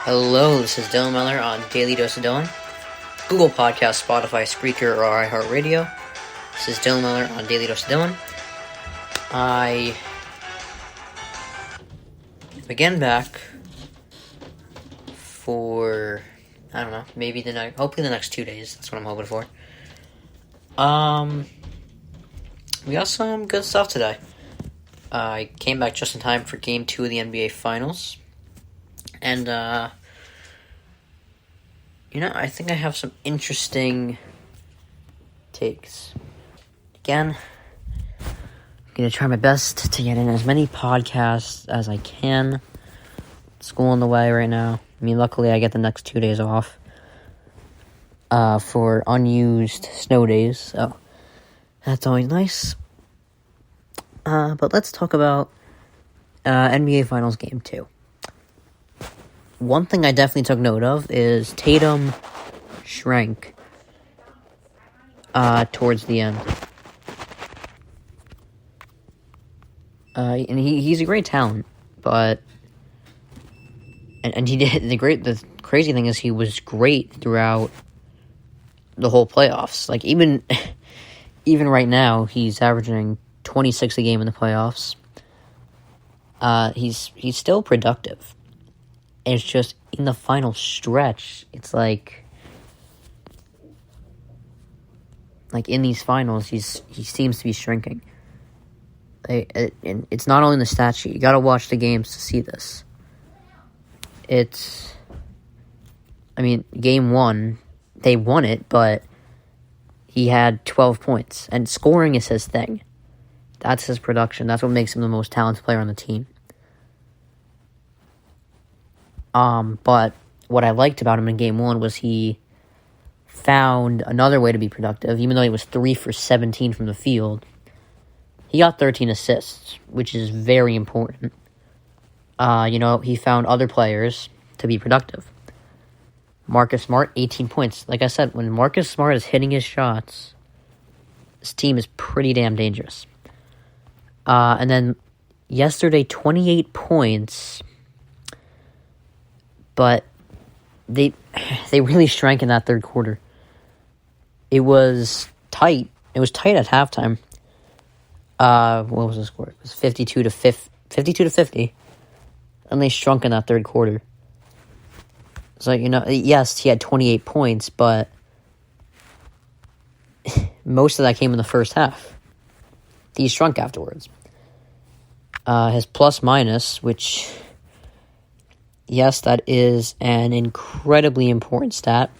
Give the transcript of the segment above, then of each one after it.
Hello, this is Dylan Miller on Daily Dose of Dylan, Google Podcast, Spotify, Spreaker, or iHeartRadio. This is Dylan Miller on Daily Dose of Dylan. I am again back for, I don't know, hopefully the next 2 days. That's what I'm hoping for. We got some good stuff today. I came back just in time for Game 2 of the NBA Finals. And, I think I have some interesting takes. Again, I'm going to try my best to get in as many podcasts as I can. School on the way right now. I mean, luckily I get the next 2 days off for unused snow days, so that's always nice. But let's talk about NBA Finals Game 2. One thing I definitely took note of is Tatum shrank towards the end. And he's a great talent, but and he did the crazy thing is he was great throughout the whole playoffs. Like even right now, he's averaging 26 a game in the playoffs. He's still productive. It's just in the final stretch, it's like in these finals, he seems to be shrinking. And it's not only in the stat sheet. You got to watch the games to see this. Game 1, they won it, but he had 12 points. And scoring is his thing. That's his production. That's what makes him the most talented player on the team. But what I liked about him in Game 1 was he found another way to be productive. Even though he was 3 for 17 from the field, he got 13 assists, which is very important. He found other players to be productive. Marcus Smart, 18 points. Like I said, when Marcus Smart is hitting his shots, this team is pretty damn dangerous. And then yesterday, 28 points. But they really shrank in that third quarter. It was tight. It was tight at halftime. What was the score? It was 52 to 50. And they shrunk in that third quarter. So, yes, he had 28 points, but most of that came in the first half. He shrunk afterwards. His plus-minus, which... yes, that is an incredibly important stat.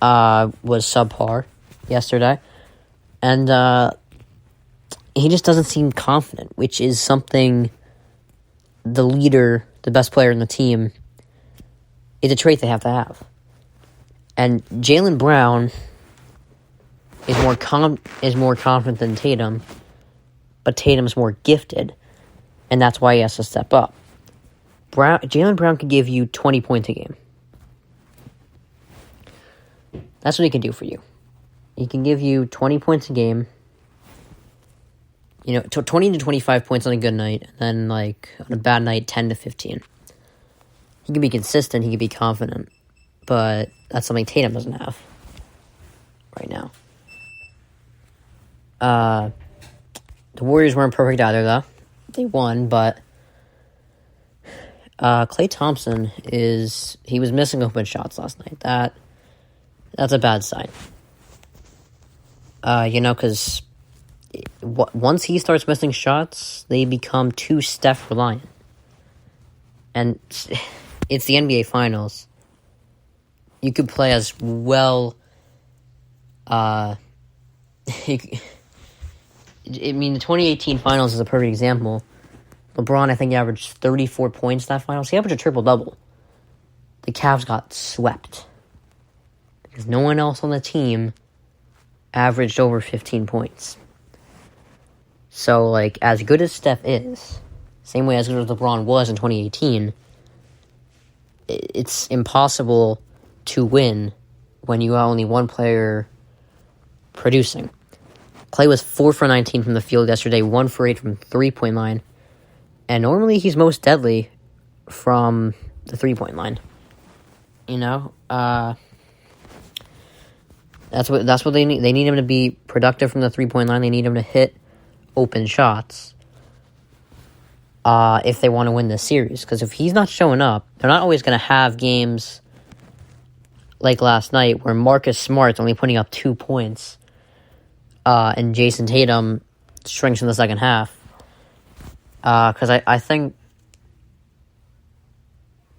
Was subpar yesterday. And he just doesn't seem confident, which is something the leader, the best player in the team, is a trait they have to have. And Jaylen Brown is more confident than Tatum, but Tatum's more gifted, and that's why he has to step up. Jaylen Brown could give you 20 points a game. That's what he can do for you. He can give you 20 points a game. 20 to 25 points on a good night, and then, on a bad night, 10 to 15. He can be consistent, he can be confident, but that's something Tatum doesn't have right now. The Warriors weren't perfect either, though. They won, but... Klay Thompson he was missing open shots last night. That's a bad sign. Because once he starts missing shots, they become too Steph reliant. And it's the NBA Finals. You could play as well. The 2018 Finals is a perfect example. LeBron, I think, averaged 34 points that finals. He averaged a triple-double. The Cavs got swept. Because no one else on the team averaged over 15 points. So, as good as Steph is, same way as good as LeBron was in 2018, it's impossible to win when you have only one player producing. Klay was 4 for 19 from the field yesterday, 1 for 8 from 3-point line. And normally he's most deadly from the 3-point line. That's what they need. They need him to be productive from the 3-point line. They need him to hit open shots if they want to win this series. Because if he's not showing up, they're not always going to have games like last night where Marcus Smart's only putting up 2 points and Jason Tatum shrinks in the second half. Because I think,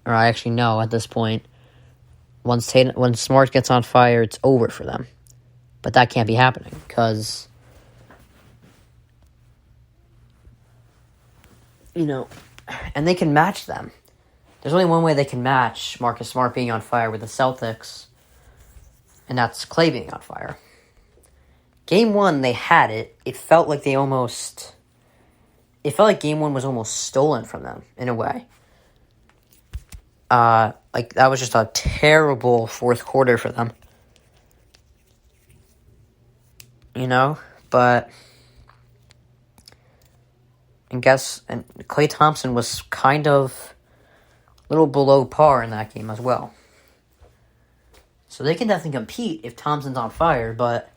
or I actually know at this point, when Smart gets on fire, it's over for them. But that can't be happening because, and they can match them. There's only one way they can match Marcus Smart being on fire with the Celtics, and that's Klay being on fire. Game 1, they had it. It felt like Game 1 was almost stolen from them, in a way. That was just a terrible fourth quarter for them. But and Klay Thompson was kind of a little below par in that game as well. So they can definitely compete if Thompson's on fire, but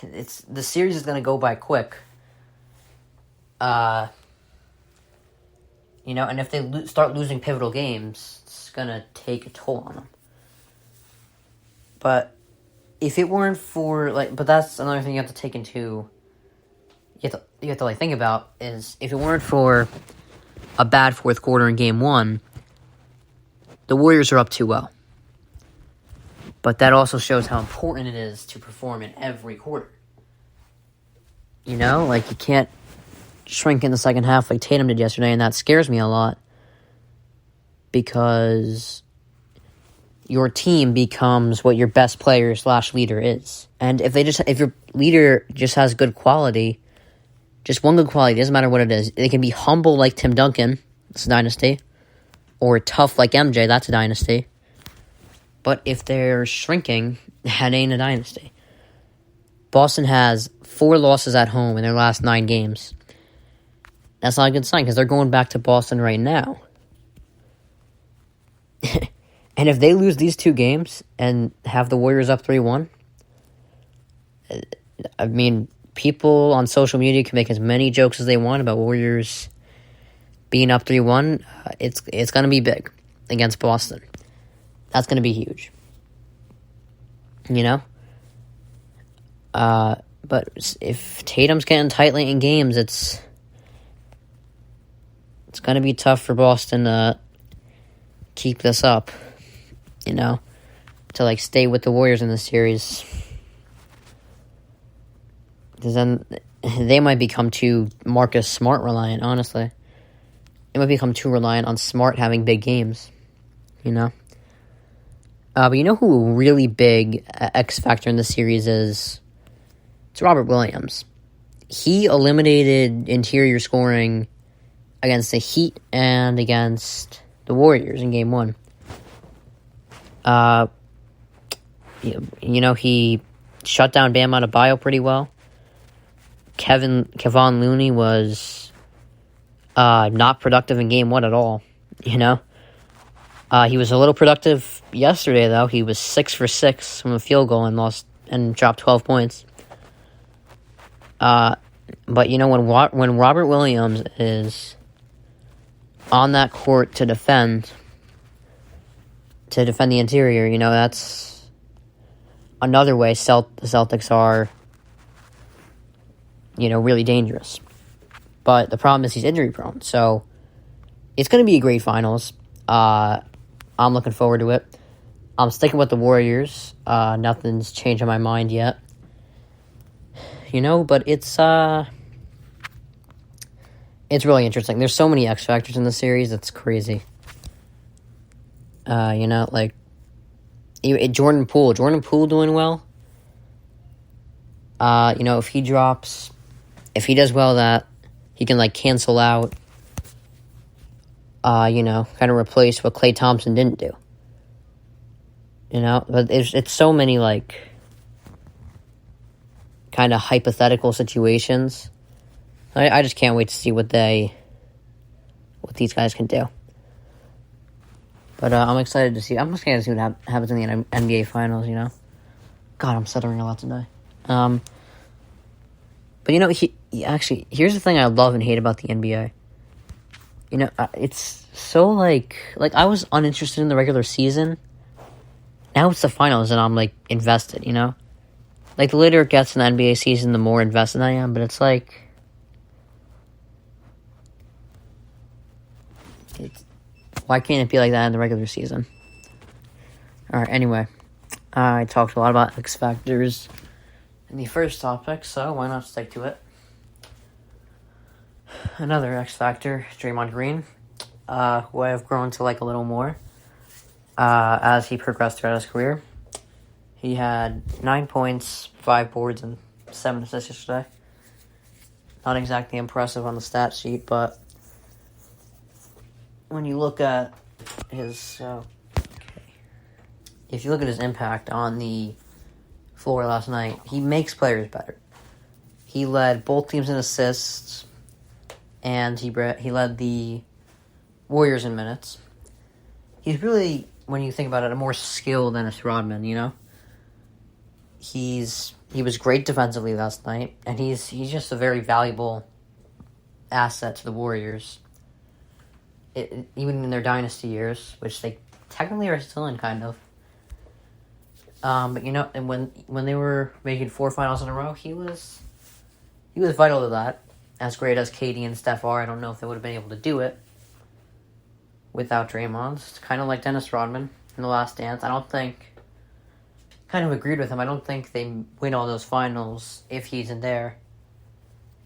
the series is going to go by quick. And if they start losing pivotal games, it's going to take a toll on them. But if it weren't for, but that's another thing you have to take into, you have to think about, is if it weren't for a bad fourth quarter in Game 1, the Warriors are up 2-0. But that also shows how important it is to perform in every quarter. You can't shrink in the second half like Tatum did yesterday, and that scares me a lot because your team becomes what your best player / leader is. And if your leader just has good quality, just one good quality, doesn't matter what it is. They can be humble like Tim Duncan, that's a dynasty, or tough like MJ, that's a dynasty. But if they're shrinking, that ain't a dynasty. Boston has 4 losses at home in their last 9 games. That's not a good sign because they're going back to Boston right now. And if they lose these 2 games and have the Warriors up 3-1, I mean, people on social media can make as many jokes as they want about Warriors being up 3-1. It's going to be big against Boston. That's going to be huge. But if Tatum's getting tight late in games, it's going to be tough for Boston to keep this up, to stay with the Warriors in the series. Because then they might become too Marcus Smart reliant, honestly. It might become too reliant on Smart having big games, But who a really big X factor in the series is? It's Robert Williams. He eliminated interior scoring against the Heat and against the Warriors in Game 1. He shut down Bam Adebayo pretty well. Kevon Looney was not productive in Game 1 at all, He was a little productive yesterday, though. He was 6 for 6 from a field goal and dropped 12 points. But when Robert Williams is on that court to defend the interior, that's another way the Celtics are, really dangerous. But the problem is he's injury prone, so it's going to be a great finals. I'm looking forward to it. I'm sticking with the Warriors. Nothing's changed in my mind yet. But it's really interesting. There's so many X factors in the series. It's crazy. Jordan Poole doing well. If he does well, that he can cancel out. Kind of replace what Klay Thompson didn't do. But it's so many, like, kind of hypothetical situations. I just can't wait to see what these guys can do. But I'm excited to see. I'm just excited to see what happens in the NBA Finals. God, I'm stuttering a lot today. But actually, here's the thing I love and hate about the NBA. It's so like I was uninterested in the regular season. Now it's the finals, and I'm like invested. Like the later it gets in the NBA season, the more invested I am. But it's like, why can't it be like that in the regular season? All right. Anyway, I talked a lot about X factors in the first topic, so why not stick to it? Another X factor, Draymond Green, who I have grown to like a little more as he progressed throughout his career. He had 9 points, 5 boards, and 7 assists yesterday. Not exactly impressive on the stat sheet, but when you look at his, if you look at his impact on the floor last night, he makes players better. He led both teams in assists, and he led the Warriors in minutes. He's really, when you think about it, a more skilled Dennis Rodman. He was great defensively last night, and he's just a very valuable asset to the Warriors. Even in their dynasty years, which they technically are still in, kind of. But and when they were making 4 finals in a row, he was vital to that. As great as KD and Steph are, I don't know if they would have been able to do it without Draymond. It's kind of like Dennis Rodman in The Last Dance. Kind of agreed with him. I don't think they win all those finals if he's in there,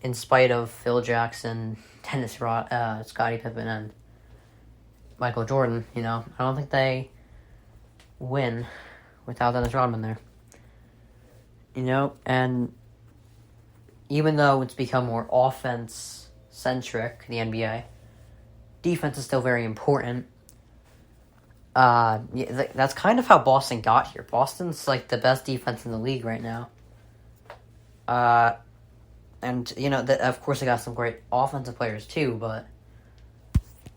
in spite of Phil Jackson, Scottie Pippen, and Michael Jordan. I don't think they win without Dennis Rodman there. And even though it's become more offense-centric, the NBA, defense is still very important. That's kind of how Boston got here. Boston's like the best defense in the league right now. And of course they got some great offensive players too, but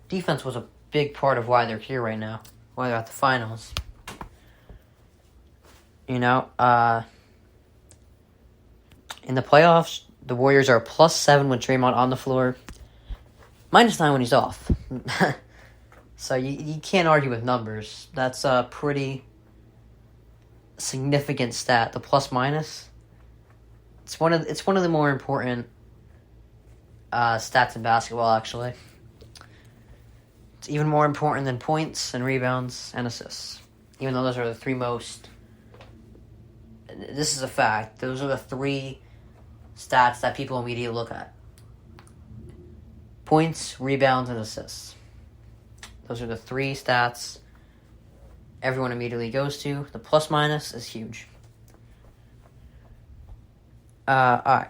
defense was a big part of why they're here right now, why they're at the finals. In the playoffs, the Warriors are +7 with Draymond on the floor, -9 when he's off. So you can't argue with numbers. That's a pretty significant stat. The plus-minus. It's one of the more important stats in basketball, actually. It's even more important than points and rebounds and assists. Even though those are the 3 most. This is a fact. Those are the 3 stats that people immediately look at. Points, rebounds, and assists. Those are the 3 stats everyone immediately goes to. The plus-minus is huge. All right.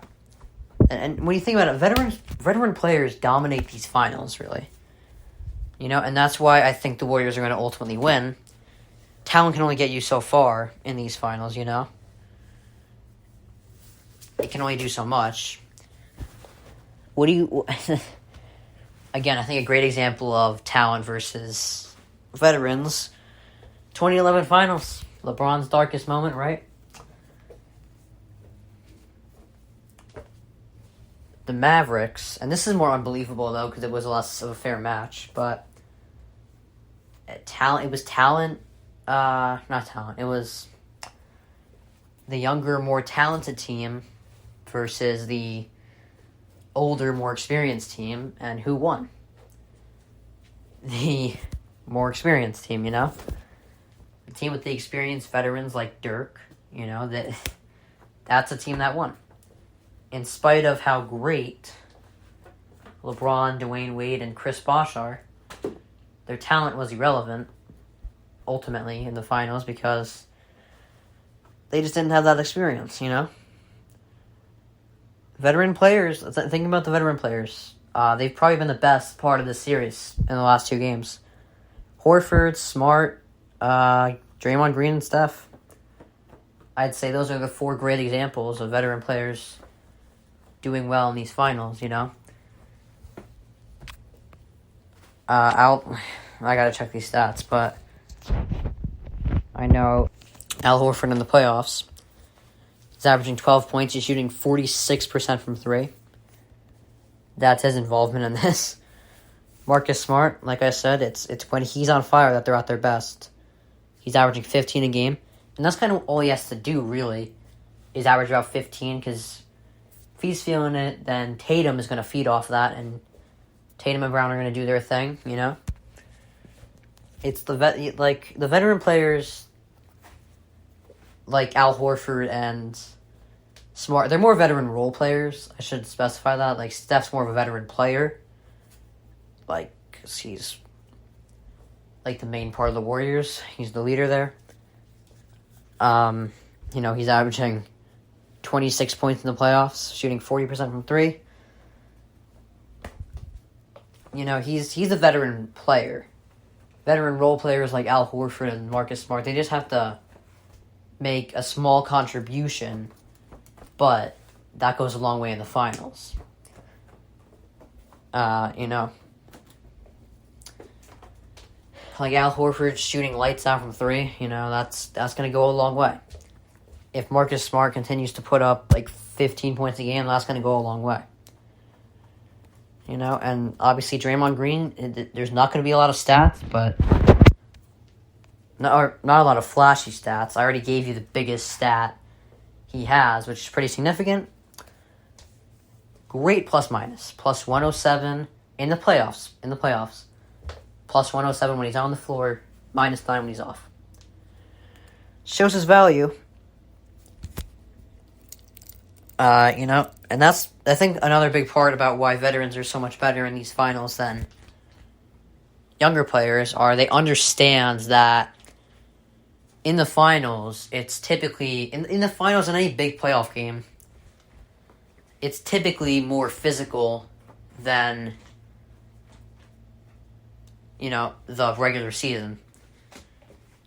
And when you think about it, veteran players dominate these finals, really. And that's why I think the Warriors are going to ultimately win. Talent can only get you so far in these finals, It can only do so much. Again, I think a great example of talent versus veterans, 2011 finals, LeBron's darkest moment, right? The Mavericks, and this is more unbelievable, though, because it was less of a fair match, but it was the younger, more talented team versus the older, more experienced team, and who won? The more experienced team, The team with the experienced veterans like Dirk, that's a team that won. In spite of how great LeBron, Dwayne Wade, and Chris Bosh are, their talent was irrelevant, ultimately, in the finals, because they just didn't have that experience, Veteran players, think about the veteran players. They've probably been the best part of this series in the last 2 games. Horford, Smart, Draymond Green and Steph. I'd say those are the 4 great examples of veteran players doing well in these finals, I gotta check these stats, but I know Al Horford in the playoffs is averaging 12 points. He's shooting 46% from 3. That's his involvement in this. Marcus Smart, like I said, it's when he's on fire that they're at their best. He's averaging 15 a game. And that's kind of all he has to do, really, is average about 15, because if he's feeling it, then Tatum is going to feed off that, and Tatum and Brown are going to do their thing, It's the veteran players like Al Horford and Smart. They're more veteran role players. I should specify that. Like, Steph's more of a veteran player. Like, 'cause he's like the main part of the Warriors. He's the leader there. He's averaging 26 points in the playoffs, shooting 40% from 3. He's a veteran player. Veteran role players like Al Horford and Marcus Smart, they just have to make a small contribution, but that goes a long way in the finals. Like Al Horford shooting lights out from 3, that's going to go a long way. If Marcus Smart continues to put up like 15 points a game, that's going to go a long way. And obviously Draymond Green, there's not going to be a lot of stats, but not a lot of flashy stats. I already gave you the biggest stat he has, which is pretty significant. Great plus-minus. Plus 107 in the playoffs. Plus 107 when he's on the floor. Minus 9 when he's off. Shows his value. And that's, I think, another big part about why veterans are so much better in these finals than younger players are. They understand that in the finals, it's typically, in the finals in any big playoff game, it's typically more physical than, the regular season.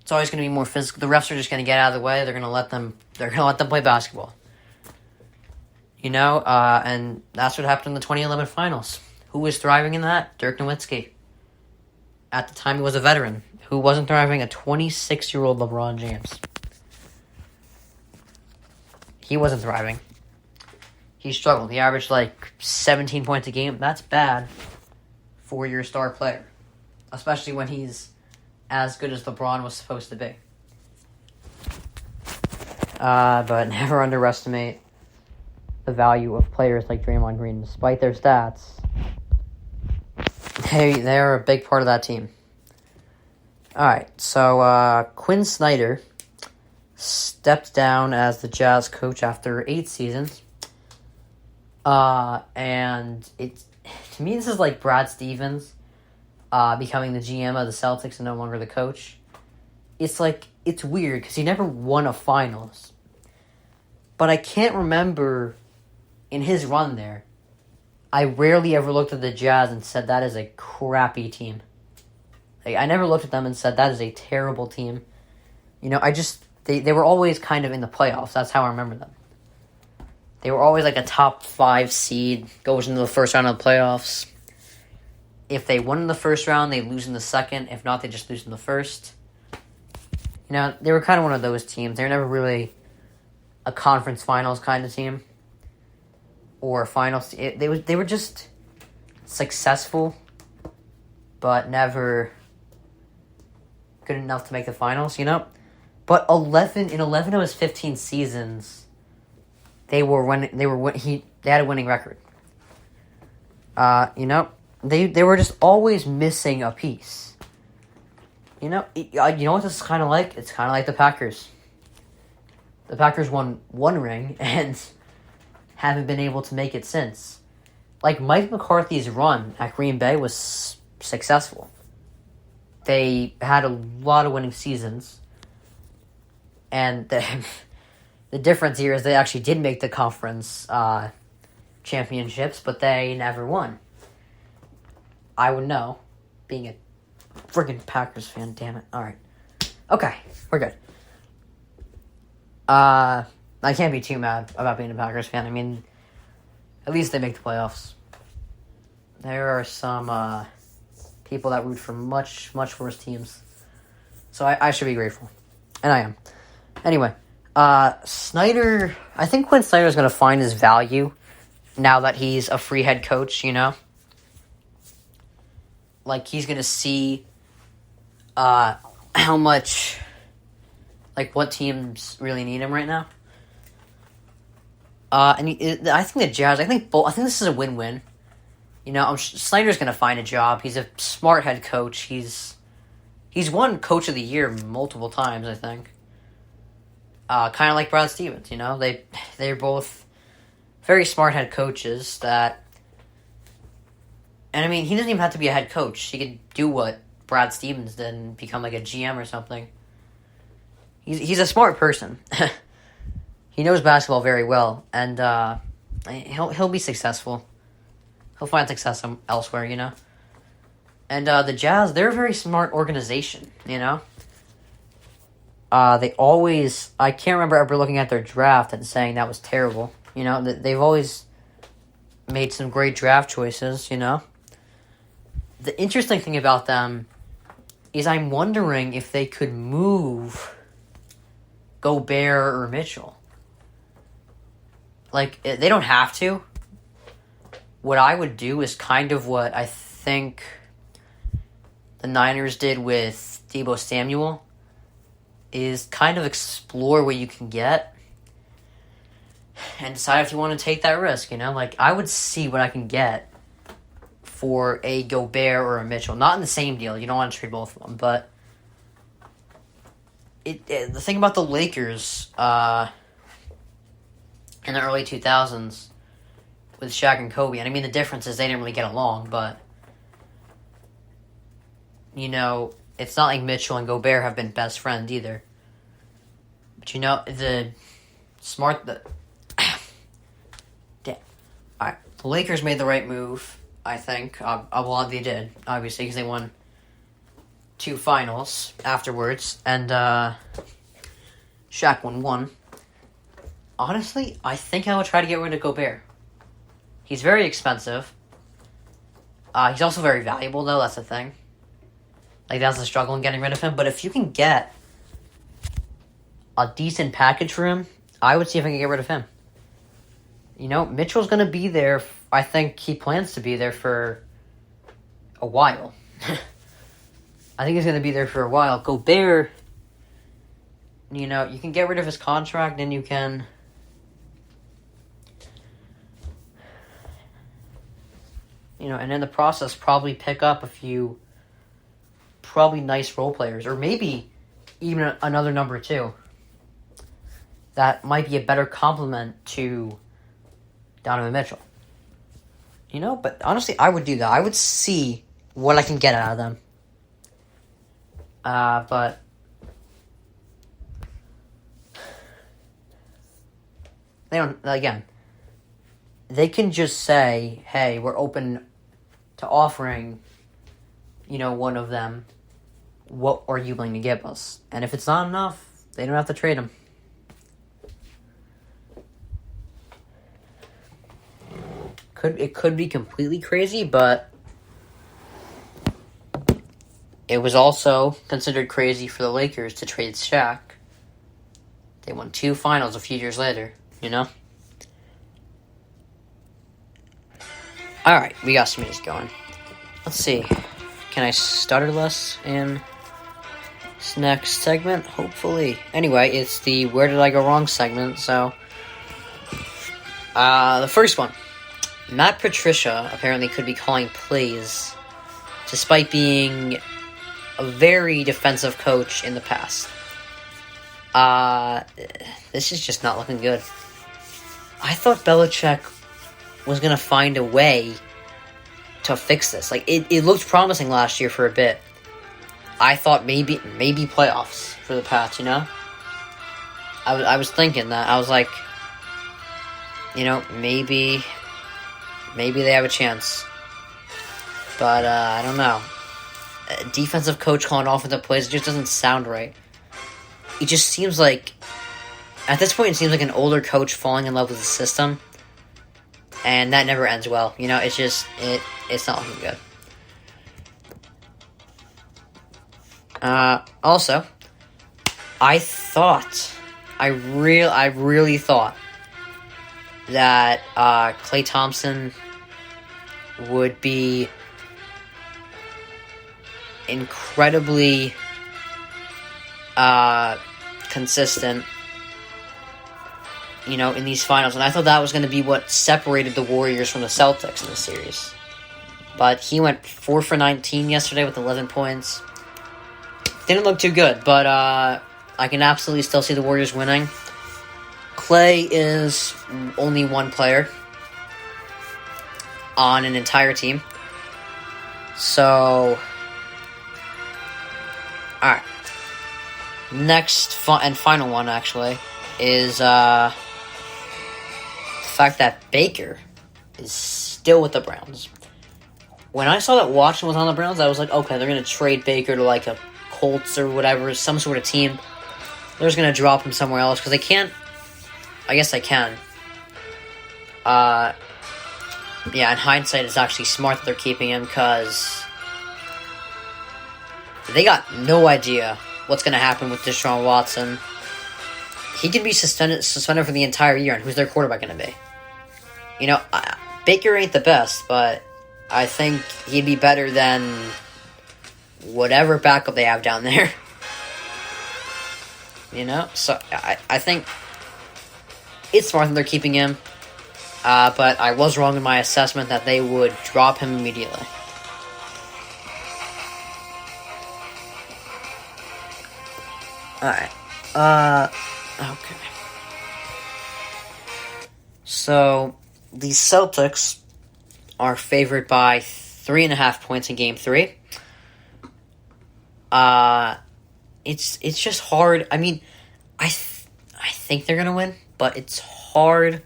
It's always going to be more physical. The refs are just going to get out of the way. They're going to let them play basketball. And that's what happened in the 2011 finals. Who was thriving in that? Dirk Nowitzki. At the time, he was a veteran. Who wasn't thriving? A 26-year-old LeBron James. He wasn't thriving. He struggled. He averaged 17 points a game. That's bad for your star player. Especially when he's as good as LeBron was supposed to be. But never underestimate the value of players like Draymond Green. Despite their stats, they're a big part of that team. Alright, so Quinn Snyder stepped down as the Jazz coach after 8 seasons. And to me, this is like Brad Stevens becoming the GM of the Celtics and no longer the coach. It's weird because he never won a finals. But I can't remember in his run there, I rarely ever looked at the Jazz and said that is a crappy team. I never looked at them and said that is a terrible team. They were always kind of in the playoffs. That's how I remember them. They were always like a top 5 seed, goes into the first round of the playoffs. If they won in the first round, they lose in the second. If not, they just lose in the first. They were kind of one of those teams. They were never really a conference finals kind of team. Or finals. They were just successful, but never good enough to make the finals, But in 11 of his 15 seasons, they had a winning record. They were just always missing a piece. You know what this is kind of like? It's kind of like the Packers. The Packers won 1 ring and haven't been able to make it since. Like, Mike McCarthy's run at Green Bay was successful. They had a lot of winning seasons. And the difference here is they actually did make the conference championships, but they never won. I would know, being a friggin' Packers fan, damn it. Alright. Okay, we're good. I can't be too mad about being a Packers fan. I mean, at least they make the playoffs. There are some people that root for much, much worse teams. So I should be grateful. And I am. Anyway, Snyder, I think Quinn Snyder's going to find his value now that he's a free head coach, you know? Like, he's going to see how much, like, what teams really need him right now. I think the Jazz, I think this is a win-win. You know, Snyder's going to find a job. He's a smart head coach. He's won Coach of the Year multiple times, I think. Kind of like Brad Stevens, you know? They're both very smart head coaches that... And, I mean, he doesn't even have to be a head coach. He could do what Brad Stevens did and become, like, a GM or something. He's a smart person. He knows basketball very well, and he'll be successful. He'll find success elsewhere, you know? And the Jazz, they're a very smart organization, you know? They always... I can't remember ever looking at their draft and saying that was terrible. You know, they've always made some great draft choices, you know? The interesting thing about them is I'm wondering if they could move Gobert or Mitchell. Like, they don't have to. What I would do is kind of what I think the Niners did with Deebo Samuel, is kind of explore what you can get and decide if you want to take that risk, you know? Like, I would see what I can get for a Gobert or a Mitchell. Not in the same deal. You don't want to trade both of them, but the thing about the Lakers in the early 2000s with Shaq and Kobe, and I mean, the difference is they didn't really get along, but, you know, it's not like Mitchell and Gobert have been best friends either. But, you know, the Lakers made the right move, I think. Well, they did, obviously, because they won 2 finals afterwards, and Shaq won 1. Honestly, I think I would try to get rid of Gobert. He's very expensive. He's also very valuable, though. That's the thing. Like, that's the struggle in getting rid of him. But if you can get a decent package for him, I would see if I can get rid of him. You know, Mitchell's going to be there. I think he plans to be there for a while. I think he's going to be there for a while. Gobert, you know, you can get rid of his contract and you can... You know, and in the process, probably pick up a few probably nice role players, or maybe even another number 2 that might be a better complement to Donovan Mitchell. You know, but honestly, I would do that. I would see what I can get out of them. But they don't, again, they can just say, hey, we're open to offering, you know, one of them. What are you willing to give us? And if it's not enough, they don't have to trade him. It could be completely crazy, but it was also considered crazy for the Lakers to trade Shaq. They won 2 finals a few years later, you know? Alright, we got some music going. Let's see. Can I stutter less in this next segment? Hopefully. Anyway, it's the Where Did I Go Wrong segment, so... the first one. Matt Patricia apparently could be calling plays, despite being a very defensive coach in the past. This is just not looking good. I thought Belichick was going to find a way to fix this. Like, it looked promising last year for a bit. I thought maybe playoffs for the Pats, you know? I was thinking that. I was like, you know, maybe they have a chance. But, I don't know. A defensive coach calling offensive plays, it just doesn't sound right. it just seems like, at this point, it seems like an older coach falling in love with the system, and that never ends well. It's just, it's not looking good. Also, I really thought that Klay Thompson would be incredibly consistent, in these finals. And I thought that was going to be what separated the Warriors from the Celtics in this series. But he went 4 for 19 yesterday with 11 points. Didn't look too good, but I can absolutely still see the Warriors winning. Klay is only one player on an entire team. So, alright. Next and final one, actually, is the fact that Baker is still with the Browns. When I saw that Washington was on the Browns, I was like, okay, they're going to trade Baker to like a Colts or whatever, some sort of team. They're just going to drop him somewhere else because they can't. I guess they can. Yeah, in hindsight, it's actually smart that they're keeping him because they got no idea what's going to happen with Deshaun Watson. He can be suspended for the entire year, and who's their quarterback going to be? Baker ain't the best, but I think he'd be better than whatever backup they have down there. So I think it's smart that they're keeping him. But I was wrong in my assessment that they would drop him immediately. Alright. Okay. So, the Celtics are favored by 3.5 points in Game 3. It's just hard. I mean, I think they're gonna win, but it's hard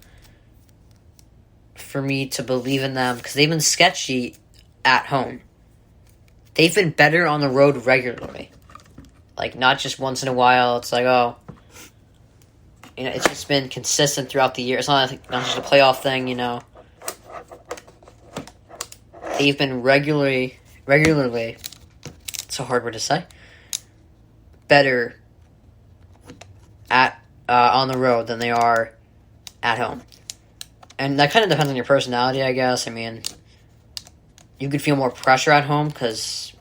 for me to believe in them because they've been sketchy at home. They've been better on the road regularly. Like, not just once in a while. It's like, it's just been consistent throughout the year. It's not just a playoff thing, They've been regularly, it's a hard word to say, better on the road than they are at home. And that kind of depends on your personality, I guess. I mean, you could feel more pressure at home because,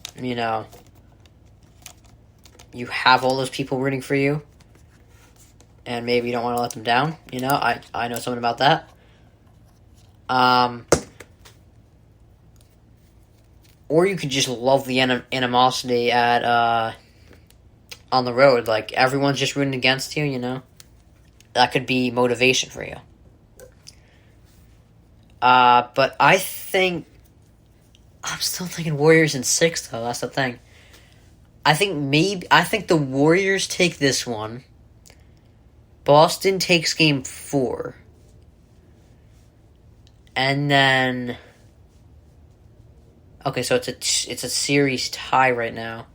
you have all those people rooting for you. And maybe you don't want to let them down. I know something about that. Or you could just love the animosity on the road. Like, everyone's just rooting against you, That could be motivation for you. But I'm still thinking Warriors in 6, though. That's the thing. I think the Warriors take this one. Boston takes Game 4. And then, okay, so it's a series tie right now.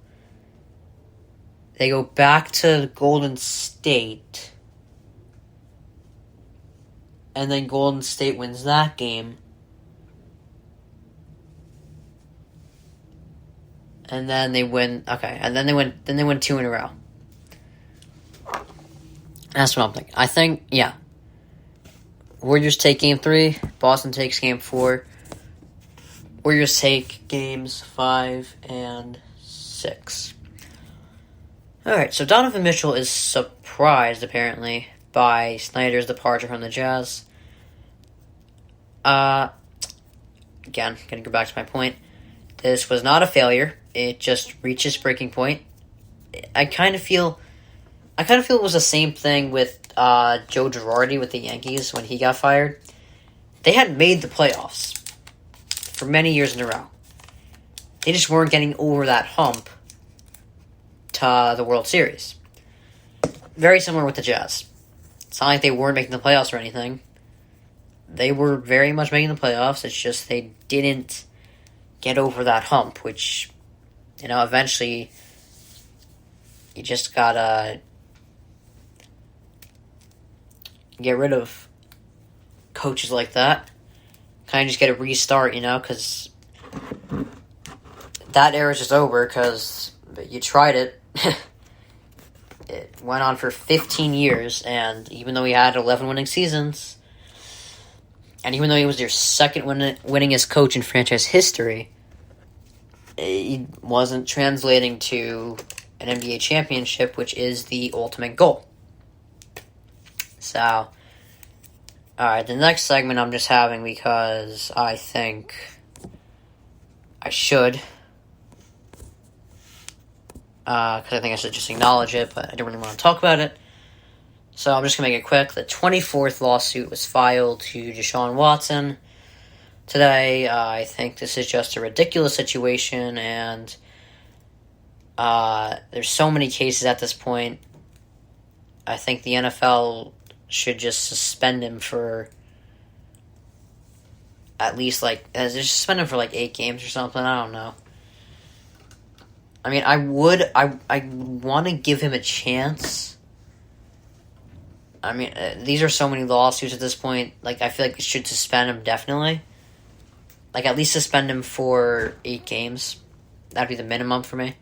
They go back to Golden State. And then Golden State wins that game. And then they win. Okay, and then they win 2 in a row. That's what I'm thinking. I think, yeah. Warriors take Game 3. Boston takes Game 4. Warriors take Games 5 and 6. Alright, so Donovan Mitchell is surprised, apparently, by Snyder's departure from the Jazz. Again, gonna go back to my point. This was not a failure. It just reached its breaking point. I kind of feel it was the same thing with Joe Girardi with the Yankees when he got fired. They hadn't made the playoffs for many years in a row. They just weren't getting over that hump to the World Series. Very similar with the Jazz. It's not like they weren't making the playoffs or anything. They were very much making the playoffs. It's just they didn't get over that hump, which, eventually you just gotta get rid of coaches like that. Kind of just get a restart, because that era is just over because you tried it. It went on for 15 years, and even though he had 11 winning seasons, and even though he was their second winningest coach in franchise history, it wasn't translating to an NBA championship, which is the ultimate goal. So, alright, the next segment I'm just having because I think I should. Because I think I should just acknowledge it, but I don't really want to talk about it. So I'm just going to make it quick. The 24th lawsuit was filed to Deshaun Watson today. I think this is just a ridiculous situation, and there's so many cases at this point. I think the NFL should just suspend him for at least, just suspend him for 8 games or something. I don't know. I mean, I want to give him a chance. I mean, these are so many lawsuits at this point. I feel like it should suspend him, definitely. At least suspend him for 8 games. That'd be the minimum for me.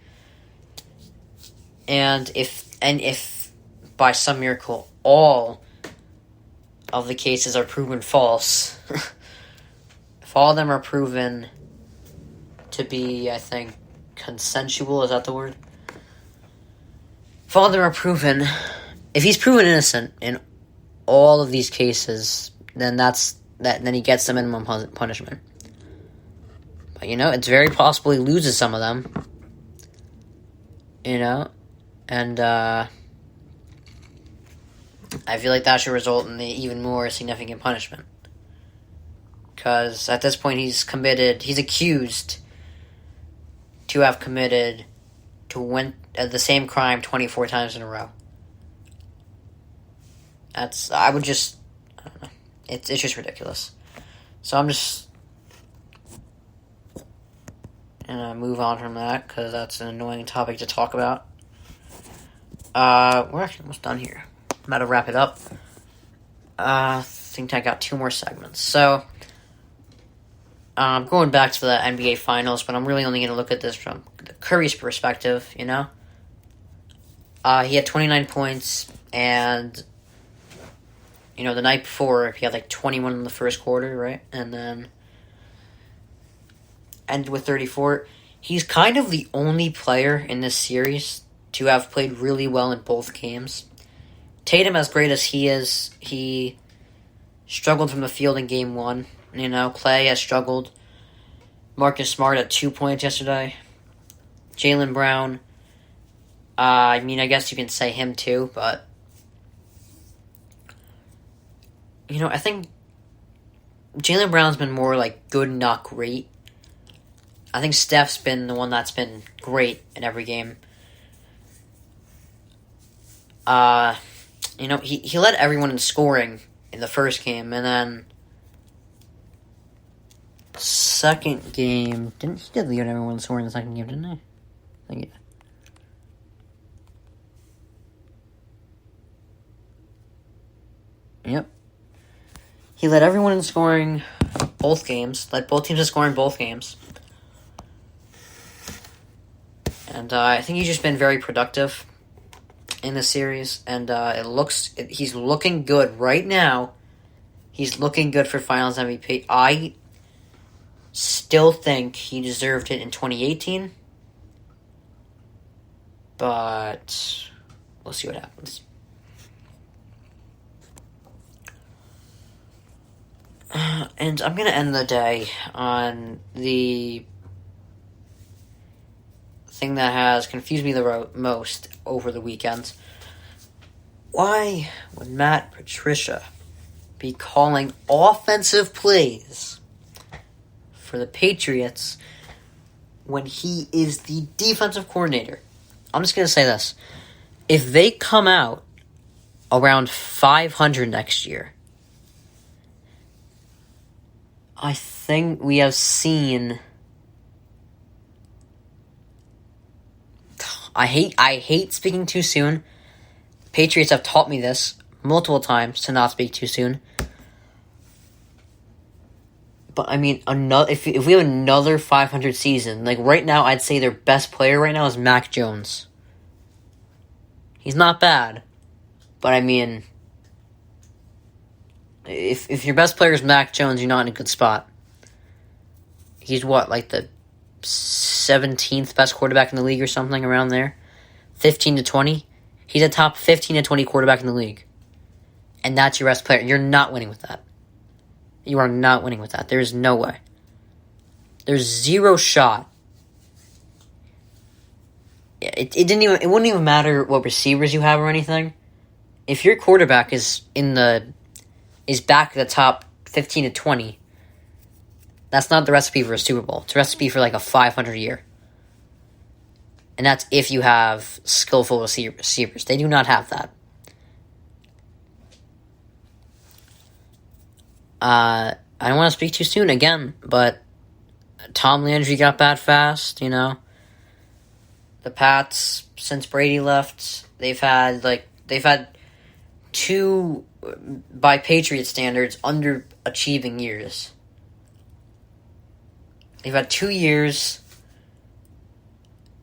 And if by some miracle all of the cases are proven false, if all of them are proven to be, I think, consensual, is that the word? If all of them are proven, if he's proven innocent in all of these cases, then then he gets the minimum punishment. But it's very possible he loses some of them. And I feel like that should result in the even more significant punishment. Because at this point he's accused to have committed the same crime 24 times in a row. I don't know. It's just ridiculous. So I'm just gonna move on from that, because that's an annoying topic to talk about. We're actually almost done here. I'm about to wrap it up. I think I got 2 more segments. So, I'm going back to the NBA Finals, but I'm really only going to look at this from Curry's perspective, He had 29 points, and, the night before, he had 21 in the first quarter, right? And then ended with 34. He's kind of the only player in this series to have played really well in both games. Tatum, as great as he is, he struggled from the field in Game 1. Clay has struggled. Marcus Smart at 2 points yesterday. Jaylen Brown, I guess you can say him too, but I think Jaylen Brown's been more good, not great. I think Steph's been the one that's been great in every game. He led everyone in scoring in the first game, and then second game, he did lead everyone in scoring in the second game, didn't he? I think he did. Yep. He led everyone in scoring both games, led both teams in scoring both games. And I think he's just been very productive in this series, and he's looking good right now. He's looking good for Finals MVP. I still think he deserved it in 2018, but we'll see what happens. And I'm going to end the day on the thing that has confused me the most over the weekend. Why would Matt Patricia be calling offensive plays for the Patriots when he is the defensive coordinator? I'm just going to say this. If they come out around 500 next year, I think we have seen... I hate speaking too soon. Patriots have taught me this. multiple times to not speak too soon. But, I mean, if we have another 500 season, like, right now, I'd say their best player right now is Mac Jones. He's not bad. But, I mean, if your best player is Mac Jones, you're not in a good spot. He's what, like the 17th best quarterback in the league or something around there? 15 to 20? He's a top 15 to 20 quarterback in the league. And that's your best player. You're not winning with that. You are not winning with that. There's no way. There's zero shot. It wouldn't even matter what receivers you have or anything. If your quarterback is back at the top 15 to 20, that's not the recipe for a Super Bowl. It's a recipe for like a 500 year. And that's if you have skillful receivers. They do not have that. I don't want to speak too soon again, but Tom Landry got bad fast, you know. The Pats, since Brady left, they've had two, by Patriot standards, underachieving years. They've had 2 years.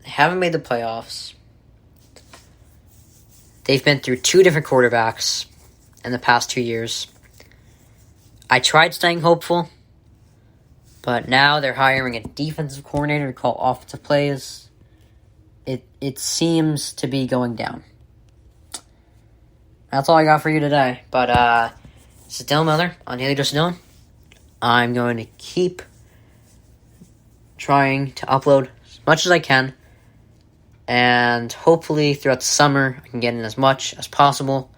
They haven't made the playoffs. They've been through 2 different quarterbacks in the past 2 years. I tried staying hopeful, but now they're hiring a defensive coordinator to call offensive plays. It seems to be going down. That's all I got for you today. But this is Dylan Miller on Daily Dose of Dylan. I'm going to keep trying to upload as much as I can. And hopefully throughout the summer I can get in as much as possible.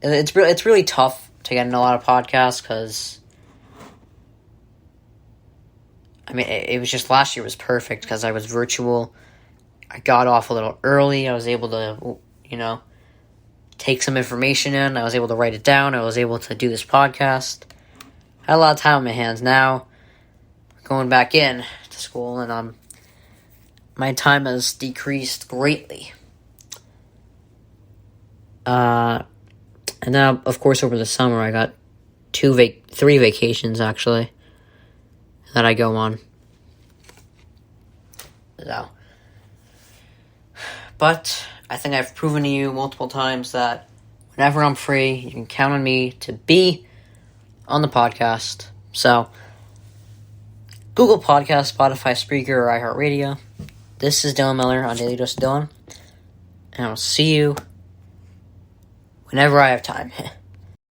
It's really tough to get in a lot of podcasts because, I mean, it was just last year was perfect because I was virtual. I got off a little early. I was able to, you know, take some information in. I was able to write it down. I was able to do this podcast. I had a lot of time on my hands. Now, going back in to school, and my time has decreased greatly. And now, of course, over the summer, I got 3 vacations, actually, that I go on. So, but I think I've proven to you multiple times that whenever I'm free, you can count on me to be on the podcast. So, Google Podcast, Spotify, Spreaker, or iHeartRadio. This is Dylan Miller on Daily Dose of Dylan, and I'll see you whenever I have time.